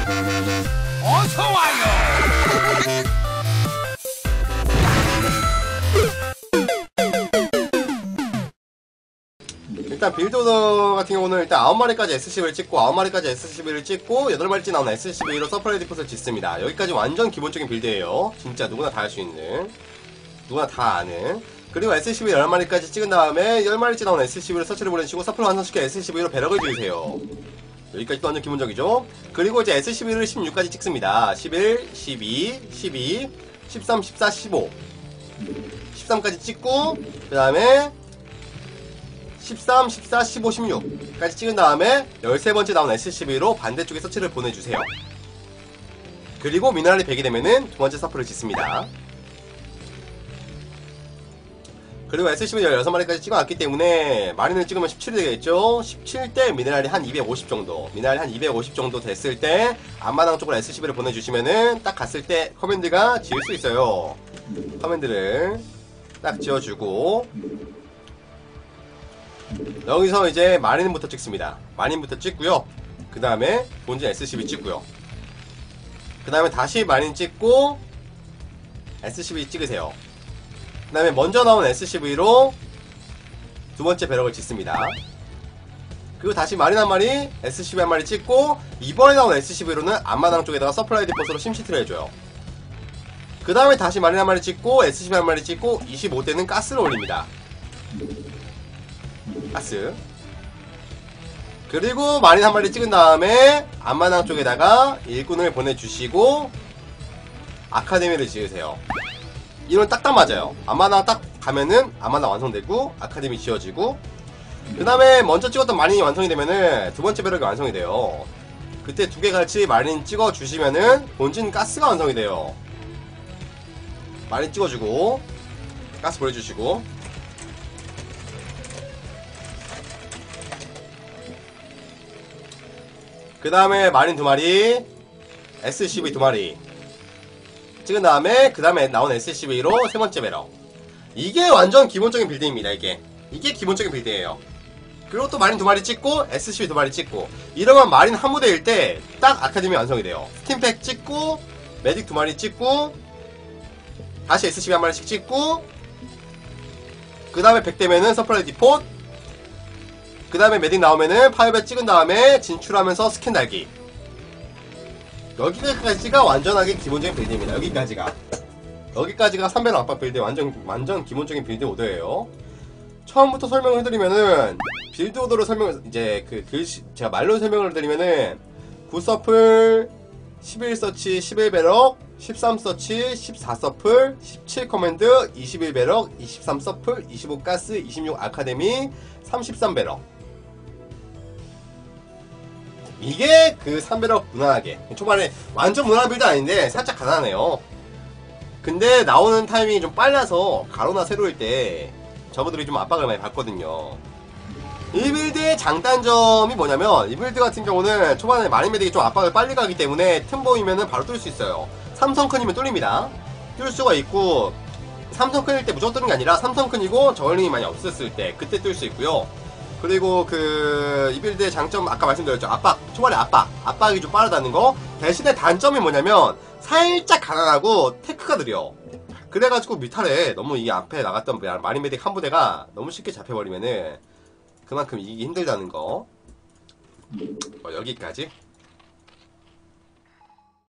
어서와요. 일단 빌드오더 같은 경우는 일단 9마리까지 S11을 찍고 9마리까지 S11을 찍고 8마리째 나오는 S11로 서프라이 디폿을 짓습니다. 여기까지 완전 기본적인 빌드예요. 진짜 누구나 다 할 수 있는, 누구나 다 아는. 그리고 S11 10마리까지 찍은 다음에 10마리째 나오는 S11로 서치를 보내주시고 서플을 완성시켜 S11로 배럭을 지으세요. 여기까지도 완전 기본적이죠. 그리고 이제 S11을 16까지 찍습니다. 11, 12, 12, 13, 14, 15 13까지 찍고 그 다음에 13, 14, 15, 16까지 찍은 다음에 13번째 나온 S11로 반대쪽에 서치를 보내주세요. 그리고 미네랄이 100이 되면은 두번째 서플을 짓습니다. 그리고 S11 16마리까지 찍어놨기 때문에 마린을 찍으면 17이 되겠죠. 17대 미네랄이 한 250 정도, 미네랄이 한 250 정도 됐을 때 앞마당 쪽으로 S11을 보내주시면은 딱 갔을 때 커맨드가 지을 수 있어요. 커맨드를 딱 지어주고 여기서 이제 마린부터 찍습니다. 마린부터 찍고요. 그 다음에 본진 S12 찍고요. 그 다음에 다시 마린 찍고 S12 찍으세요. 그 다음에 먼저 나온 S12로 두번째 배럭을 짓습니다. 그리고 다시 마린 한 마리, S12 한 마리 찍고 이번에 나온 S12로는 앞마당 쪽에다가 서플라이 디폿으로 심시트를 해줘요. 그 다음에 다시 마린 한 마리 찍고 S12 한 마리 찍고 25대는 가스를 올립니다. 가스. 그리고 마린 한 마리 찍은 다음에 앞마당 쪽에다가 일꾼을 보내주시고 아카데미를 지으세요. 이런 딱딱 맞아요. 앞마당 딱 가면은 앞마당 완성되고 아카데미 지어지고 그 다음에 먼저 찍었던 마린이 완성이 되면은 두번째 배럭이 완성이 돼요. 그때 두 개 같이 마린 찍어주시면은 본진 가스가 완성이 돼요. 마린 찍어주고 가스 보내주시고 그 다음에 마린 2마리, SCV 2마리 찍은 다음에 그 다음에 나온 SCV로 세 번째 배럭. 이게 완전 기본적인 빌드입니다. 이게 기본적인 빌드예요. 그리고 또 마린 2마리 찍고 SCV 2마리 찍고 이러면 마린 한 무대일 때 딱 아카데미 완성이 돼요. 스팀팩 찍고 메딕 2마리 찍고 다시 SCV 한 마리씩 찍고 그 다음에 100 되면은 서플라이 디폿, 그 다음에 메딕 나오면은 파이어벳 찍은 다음에 진출하면서 스캔 달기. 여기까지가 완전하게 기본적인 빌드입니다. 여기까지가 3배럭 압박 빌드 완전 기본적인 빌드 오더예요. 처음부터 설명을 해드리면은 빌드 오더로 이제 제가 말로 설명을 드리면은 9서플, 11서치, 11배럭, 13서치, 14서플, 17커맨드, 21배럭, 23서플, 25가스, 26 아카데미, 33배럭. 이게 그 3배럭 무난하게 초반에 완전 무난한 빌드 아닌데 살짝 가난해요. 근데 나오는 타이밍이 좀 빨라서 가로나 세로일 때 저분들이 좀 압박을 많이 받거든요. 이 빌드의 장단점이 뭐냐면 이 빌드 같은 경우는 초반에 마린 메딕이 좀 압박을 빨리 가기 때문에 틈 보이면은 바로 뚫을 수 있어요. 삼성큰이면 뚫립니다. 뚫을 수가 있고 삼성큰일 때 무조건 뚫는 게 아니라 삼성큰이고 저글링이 많이 없었을 때 그때 뚫을 수 있고요. 그리고 이 빌드의 장점 아까 말씀드렸죠. 초반에 압박이 좀 빠르다는 거. 대신에 단점이 뭐냐면 살짝 가난하고 테크가 느려. 그래가지고 뮤탈에 너무 이 앞에 나갔던 마린 메딕 한 부대가 너무 쉽게 잡혀버리면은 그만큼 이기기 힘들다는 거. 여기까지.